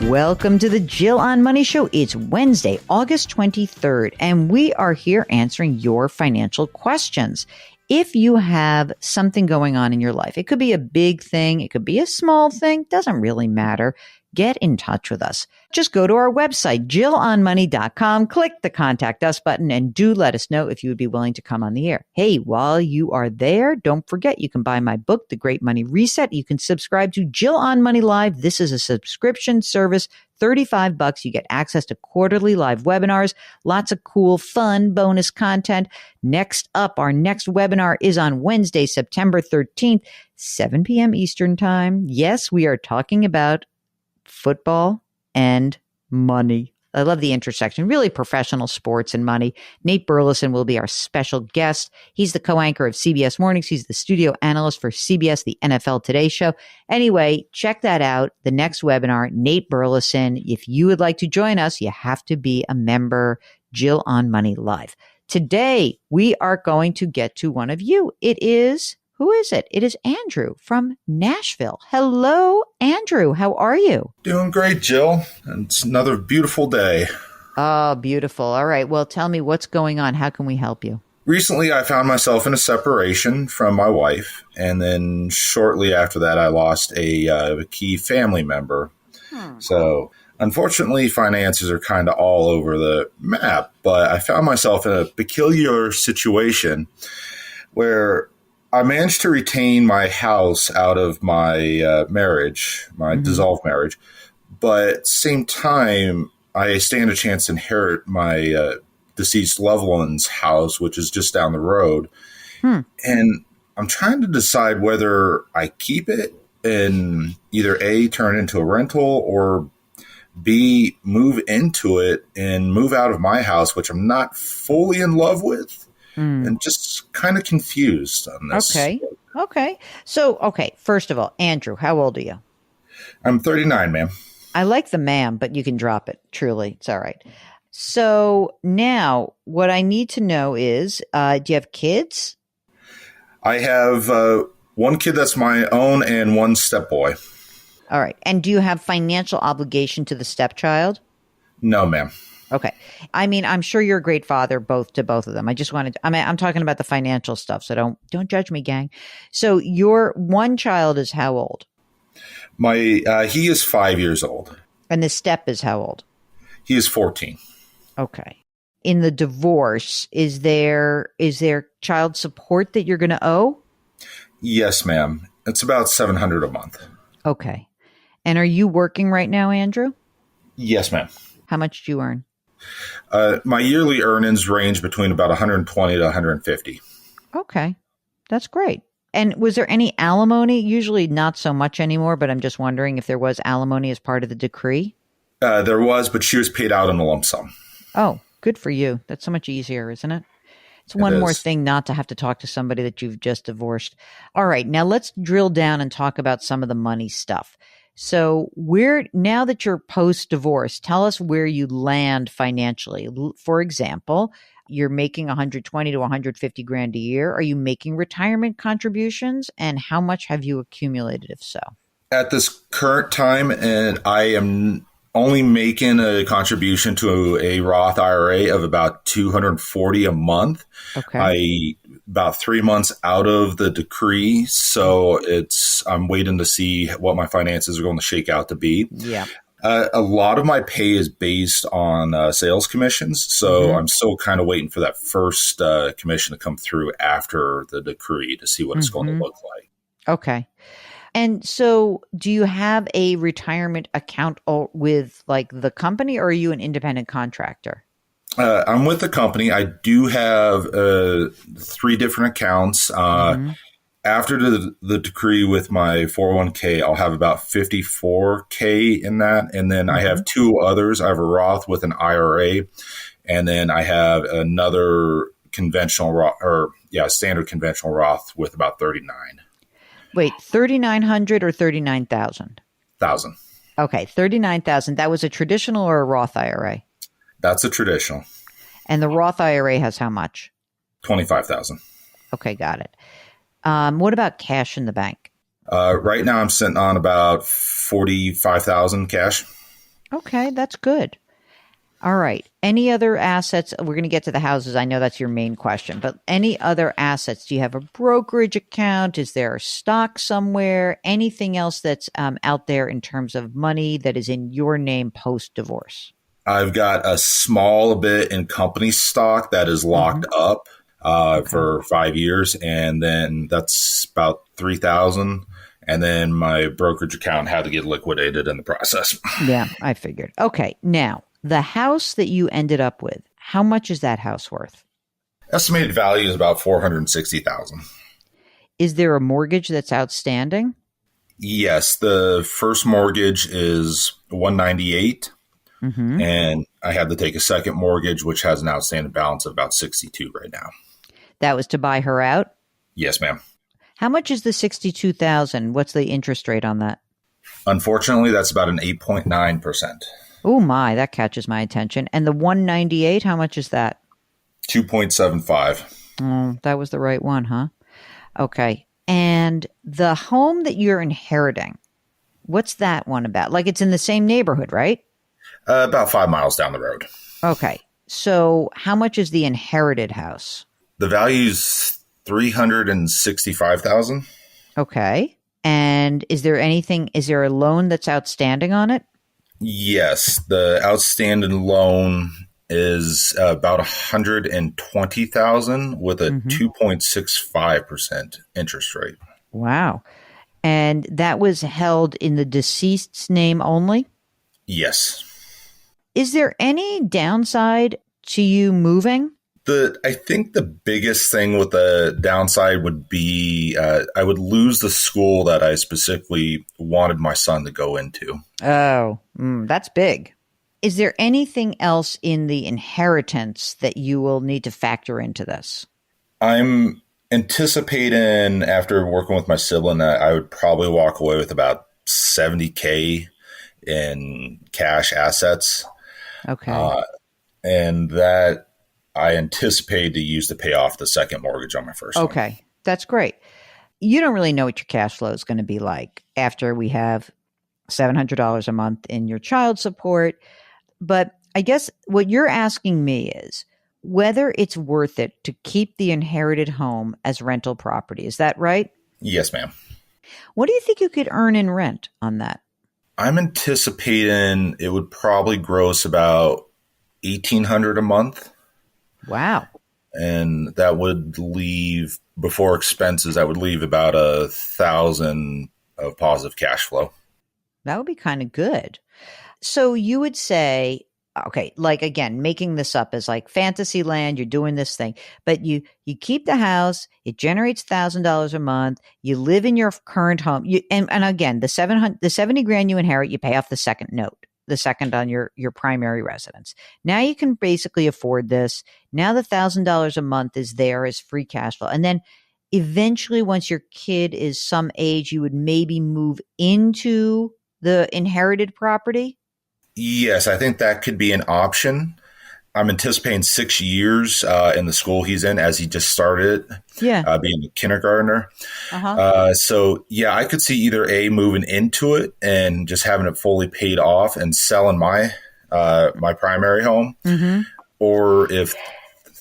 Welcome to the Jill on Money Show. It's Wednesday, August 23rd, and we are here answering your financial questions. If you have something going on in your life, it could be a big thing, it could be a small thing, doesn't really matter. Get in touch with us. Just go to our website, jillonmoney.com, click the Contact Us button, and do let us know if you would be willing to come on the air. Hey, while you are there, don't forget you can buy my book, The Great Money Reset. You can subscribe to Jill on Money Live. This is a subscription service, $35. You get access to quarterly live webinars, lots of cool, fun bonus content. Next up, our next webinar is on Wednesday, September 13th, 7 p.m. Eastern Time. Yes, we are talking about football and money. I love the intersection, really professional sports and money. Nate Burleson will be our special guest. He's the co-anchor of CBS Mornings. He's the studio analyst for CBS, the NFL Today Show. Anyway, check that out. The next webinar, Nate Burleson. If you would like to join us, you have to be a member, Jill on Money Live. Today, we are going to get to one of you. Who is it? It is Andrew from Nashville. Hello, Andrew. How are you? Doing great, Jill. It's another beautiful day. Oh, beautiful. All right. Well, tell me what's going on. How can we help you? Recently, I found myself in a separation from my wife. And then shortly after that, I lost a key family member. So unfortunately, finances are kind of all over the map. But I found myself in a peculiar situation where I managed to retain my house out of my marriage, my dissolved marriage, but at the same time, I stand a chance to inherit my deceased loved one's house, which is just down the road. And I'm trying to decide whether I keep it and either A, turn it into a rental, or B, move into it and move out of my house, which I'm not fully in love with. And just kind of confused on this. Okay. So, first of all, Andrew, how old are you? I'm 39, ma'am. I like the ma'am, but you can drop it. Truly, it's all right. So now what I need to know is, do you have kids? I have one kid that's my own and one stepboy. All right. And do you have financial obligation to the stepchild? No, ma'am. Okay. I mean, I'm sure you're a great father to both of them. I'm talking about the financial stuff. So don't judge me, gang. So your one child is how old? He is 5 years old. And the step is how old? He is 14. Okay. In the divorce, is there child support that you're going to owe? Yes, ma'am. It's about $700 a month. Okay. And are you working right now, Andrew? Yes, ma'am. How much do you earn? My yearly earnings range between about 120 to 150. Okay. That's great. And was there any alimony? Usually not so much anymore, but I'm just wondering if there was alimony as part of the decree. There was, but she was paid out in a lump sum. Oh, good for you. That's so much easier, isn't it? It's one more thing not to have to talk to somebody that you've just divorced. All right. Now let's drill down and talk about some of the money stuff. So now that you're post-divorce, tell us where you land financially. For example, you're making 120 to 150 grand a year. Are you making retirement contributions? And how much have you accumulated, if so? At this current time, and I am only making a contribution to a Roth IRA of about $240 a month. Okay. About 3 months out of the decree. So I'm waiting to see what my finances are going to shake out to be. Yeah. A lot of my pay is based on sales commissions. So I'm still kind of waiting for that first commission to come through after the decree to see what it's going to look like. Okay. And so do you have a retirement account with like the company, or are you an independent contractor? I'm with the company. I do have 3 different accounts. After the decree with my 401k, I'll have about $54K in that. And then I have 2 others. I have a Roth with an IRA. And then I have another standard conventional Roth with about 39. Wait, 3,900 or 39,000? 1,000. Okay, 39,000. That was a traditional or a Roth IRA? That's a traditional. And the Roth IRA has how much? 25,000. Okay, got it. What about cash in the bank? Right now I'm sitting on about 45,000 cash. Okay, that's good. All right. Any other assets? We're going to get to the houses. I know that's your main question, but any other assets? Do you have a brokerage account? Is there a stock somewhere? Anything else that's out there in terms of money that is in your name post divorce? I've got a small bit in company stock that is locked up for 5 years, and then that's about 3,000. And then my brokerage account had to get liquidated in the process. Yeah, I figured. Okay. Now, the house that you ended up with, how much is that house worth? Estimated value is about 460,000. Is there a mortgage that's outstanding? Yes, the first mortgage is 198, and I had to take a second mortgage, which has an outstanding balance of about 62 right now. That was to buy her out? Yes, ma'am. How much is the 62,000? What's the interest rate on that? Unfortunately, that's about an 8.9%. Oh my, that catches my attention. And the 198, how much is that? 2.75. Oh, that was the right one, huh? Okay. And the home that you're inheriting, what's that one about? Like it's in the same neighborhood, right? About 5 miles down the road. Okay. So how much is the inherited house? The value's 365,000. Okay. And is there a loan that's outstanding on it? Yes, the outstanding loan is about 120,000 with a 2.65% interest rate. Wow. And that was held in the deceased's name only? Yes. Is there any downside to you moving? I think the biggest thing with the downside would be I would lose the school that I specifically wanted my son to go into. Oh, that's big. Is there anything else in the inheritance that you will need to factor into this? I'm anticipating, after working with my sibling, that I would probably walk away with about $70K in cash assets. Okay. And that I anticipate to use to pay off the second mortgage on my first one. Okay. That's great. You don't really know what your cash flow is going to be like after we have $700 a month in your child support. But I guess what you're asking me is whether it's worth it to keep the inherited home as rental property. Is that right? Yes, ma'am. What do you think you could earn in rent on that? I'm anticipating it would probably gross about $1,800 a month. Wow. And that would leave, before expenses, that would leave about 1,000 of positive cash flow. That would be kind of good. So you would say, okay, like again, making this up as like fantasy land, you're doing this thing, but you keep the house, it generates $1,000 a month, you live in your current home, and again, the 70 grand you inherit, you pay off the second note, the second on your primary residence. Now you can basically afford this. Now the $1,000 a month is there as free cash flow. And then eventually, once your kid is some age, you would maybe move into the inherited property. Yes, I think that could be an option. I'm anticipating 6 years in the school he's in, as he just started being a kindergartner. So, yeah, I could see either A, moving into it and just having it fully paid off and selling my primary home, or if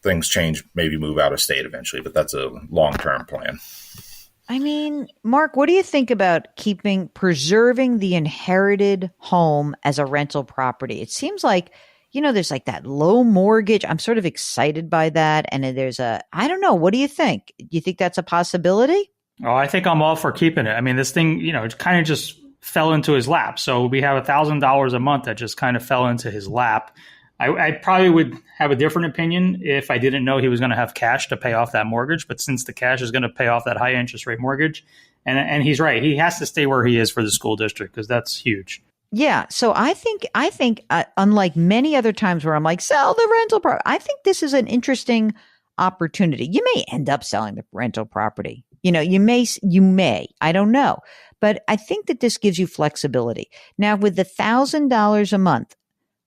things change, maybe move out of state eventually. But that's a long-term plan. I mean, Mark, what do you think about preserving the inherited home as a rental property? It seems like, there's like that low mortgage. I'm sort of excited by that. And there's I don't know. What do you think? Do you think that's a possibility? Oh, I think I'm all for keeping it. I mean, this thing, it kind of just fell into his lap. So we have $1,000 a month that just kind of fell into his lap. I probably would have a different opinion if I didn't know he was going to have cash to pay off that mortgage. But since the cash is going to pay off that high interest rate mortgage, and he's right, he has to stay where he is for the school district because that's huge. Yeah. So I think unlike many other times where I'm like, sell the rental property, I think this is an interesting opportunity. You may end up selling the rental property. You may, I don't know. But I think that this gives you flexibility. Now, with the $1,000 a month,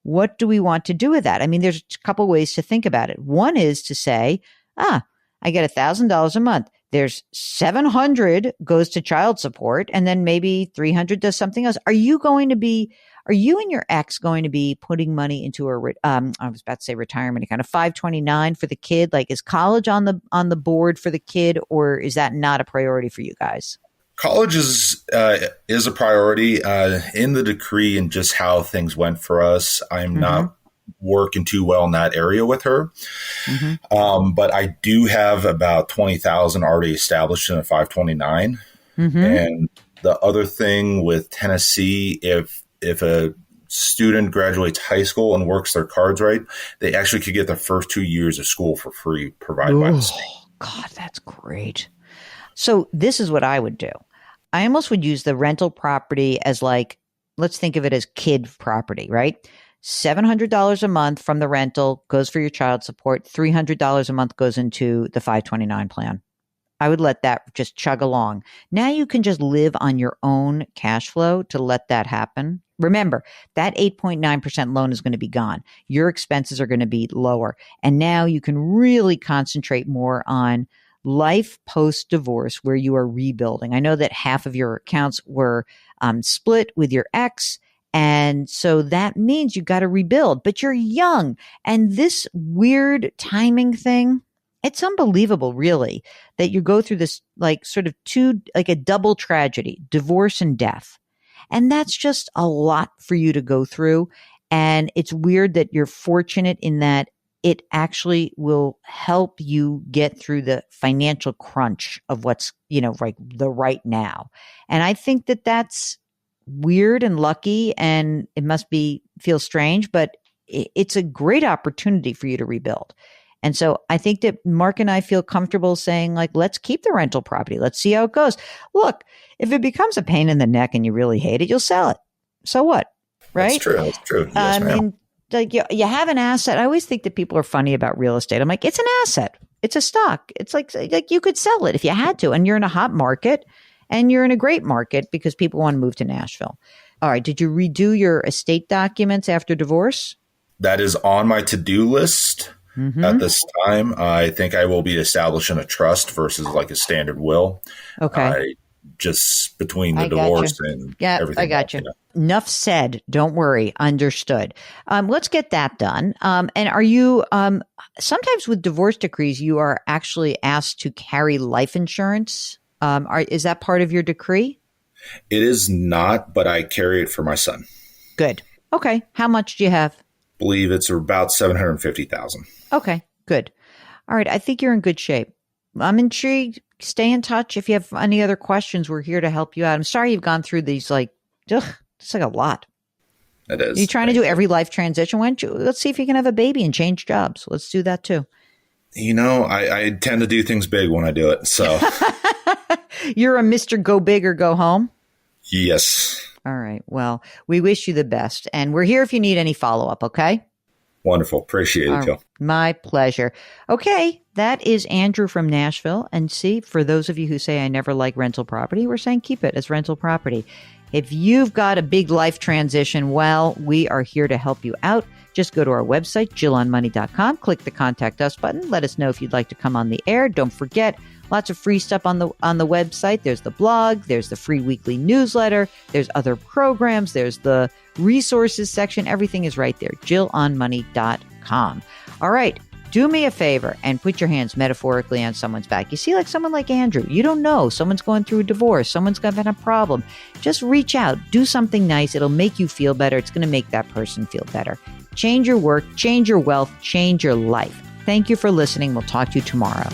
what do we want to do with that? I mean, there's a couple ways to think about it. One is to say, I get $1,000 a month. There's $700 goes to child support, and then maybe $300 does something else. Are you and your ex going to be putting money into I was about to say retirement account, a 529 for the kid? Like, is college on the board for the kid, or is that not a priority for you guys? College is a priority in the decree, and just how things went for us. I'm not working too well in that area with her. But I do have about 20,000 already established in a 529. And the other thing with Tennessee, if a student graduates high school and works their cards right, they actually could get the first 2 years of school for free provided by the state. God, that's great. So this is what I would do. I almost would use the rental property as, like, let's think of it as kid property, right? $700 a month from the rental goes for your child support. $300 a month goes into the 529 plan. I would let that just chug along. Now you can just live on your own cash flow to let that happen. Remember, that 8.9% loan is going to be gone. Your expenses are going to be lower. And now you can really concentrate more on life post-divorce, where you are rebuilding. I know that half of your accounts were split with your ex. And so that means you got to rebuild, but you're young. And this weird timing thing, it's unbelievable, really, that you go through this like sort of like a double tragedy, divorce and death. And that's just a lot for you to go through. And it's weird that you're fortunate in that it actually will help you get through the financial crunch of what's, like the right now. And I think that that's weird and lucky, and it must feel strange, but it's a great opportunity for you to rebuild. And so I think that Mark and I feel comfortable saying, like, let's keep the rental property. Let's see how it goes. Look, if it becomes a pain in the neck and you really hate it, you'll sell it. So what? Right? That's true. That's true. Yes, ma'am. Like you have an asset. I always think that people are funny about real estate. I'm like, it's an asset. It's a stock. It's like you could sell it if you had to, and you're in a hot market. And you're in a great market because people want to move to Nashville. All right. Did you redo your estate documents after divorce? That is on my to-do list at this time. I think I will be establishing a trust versus like a standard will. Okay. Just between the divorce and everything. I got you. Enough said. Don't worry. Understood. Let's get that done. And are you, sometimes with divorce decrees, you are actually asked to carry life insurance. Is that part of your decree? It is not, but I carry it for my son. Good. Okay. How much do you have? Believe it's about $750,000. Okay. Good. All right. I think you're in good shape. I'm intrigued. Stay in touch. If you have any other questions, we're here to help you out. I'm sorry you've gone through these, it's like a lot. It is. Are you trying to do every life transition? Let's see if you can have a baby and change jobs. Let's do that too. I tend to do things big when I do it. So you're a Mr. Go Big or Go Home? Yes. All right. Well, we wish you the best. And we're here if you need any follow-up, okay? Wonderful. Appreciate it, Jill. My pleasure. Okay. That is Andrew from Nashville. And see, for those of you who say I never like rental property, we're saying keep it as rental property. If you've got a big life transition, well, we are here to help you out. Just go to our website, JillOnMoney.com, click the Contact Us button. Let us know if you'd like to come on the air. Don't forget, lots of free stuff on the website. There's the blog. There's the free weekly newsletter. There's other programs. There's the resources section. Everything is right there, JillOnMoney.com. All right. Do me a favor and put your hands metaphorically on someone's back. You see, like someone like Andrew, you don't know. Someone's going through a divorce. Someone's got a problem. Just reach out. Do something nice. It'll make you feel better. It's going to make that person feel better. Change your work, change your wealth, change your life. Thank you for listening. We'll talk to you tomorrow.